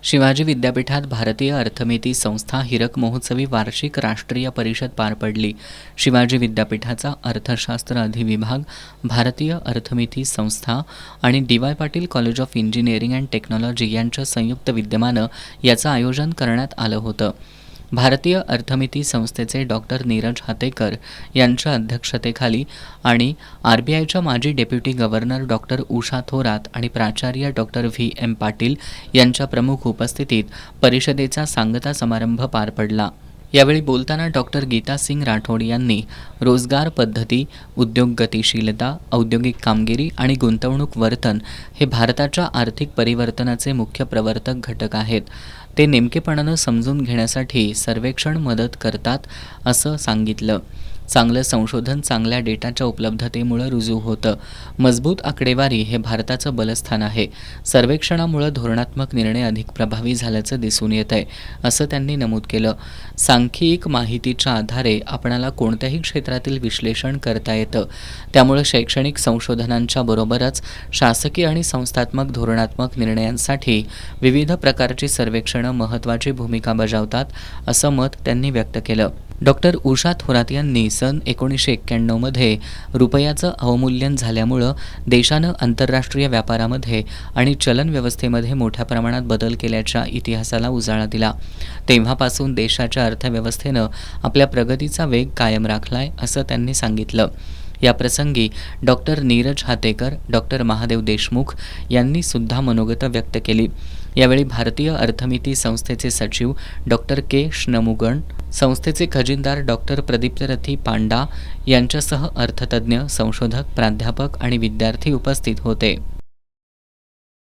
शिवाजी विद्यापीठात भारतीय अर्थमिती संस्था हीरक महोत्सवी वार्षिक राष्ट्रीय परिषद पार पडली। शिवाजी विद्यापीठाचा अर्थशास्त्र अधिविभाग, भारतीय अर्थमिती संस्था आणि DY. Patil college of engineering and technology यांच्या संयुक्त विद्यमानं याचं आयोजन करण्यात आलं होतं। भारतीय अर्थमिती संस्थेचे डॉक्टर नीरज हातेकर यांच्या अध्यक्षतेखाली आणि RBIच्या माजी deputy governor doctor Usha Thorat आणि प्राचार्य डॉक्टर V.M. पाटील यांच्या प्रमुख उपस्थितीत परिषदेचा सांगता समारंभ पार पडला। यावेळी बोलताना डॉक्टर गीता सिंग राठोड यांनी रोजगार पद्धती, उद्योग गतिशीलता, औद्योगिक कामगिरी आणि गुंतवणूक वर्तन हे भारताच्या आर्थिक परिवर्तनाचे मुख्य प्रवर्तक घटक आहेत। ते नेमकेपणानं समजून घेण्यासाठी सर्वेक्षण मदत करतात असं सांगितलं। चांगलं संशोधन चांगल्या डेटाच्या उपलब्धतेमुळे रुजू होतं। मजबूत आकडेवारी हे भारताचं बलस्थान आहे। सर्वेक्षणामुळे धोरणात्मक निर्णय अधिक प्रभावी झाल्याचं दिसून येतंय असं त्यांनी नमूद केलं। सांख्यिक माहितीच्या आधारे आपणाला कोणत्याही क्षेत्रातील विश्लेषण करता येतं। त्यामुळे शैक्षणिक संशोधनांच्या बरोबरच शासकीय आणि संस्थात्मक धोरणात्मक निर्णयांसाठी विविध प्रकारची सर्वेक्षणं महत्त्वाची भूमिका बजावतात असं मत त्यांनी व्यक्त केलं। डॉक्टर उषा थोरात यांनी सन 1991मध्ये रुपयाचं अवमूल्यन झाल्यामुळं देशानं आंतरराष्ट्रीय व्यापारामध्ये आणि चलन व्यवस्थेमध्ये मोठ्या प्रमाणात बदल केल्याच्या इतिहासाला उजाळा दिला। तेव्हापासून देशाच्या अर्थव्यवस्थेनं आपल्या प्रगतीचा वेग कायम राखलाय असं त्यांनी सांगितलं। या प्रसंगी डॉक्टर नीरज हातेकर, डॉक्टर महादेव देशमुख यांनी सुद्धा मनोगत व्यक्त केली। यावेळी भारतीय अर्थमिती संस्थेचे सचिव डॉक्टर के ष्णमुगन, संस्थेचे खजिनदार डॉक्टर प्रदीप्तरथी पांडा यांच्यासह अर्थतज्ज्ञ, संशोधक, प्राध्यापक आणि विद्यार्थी उपस्थित होते।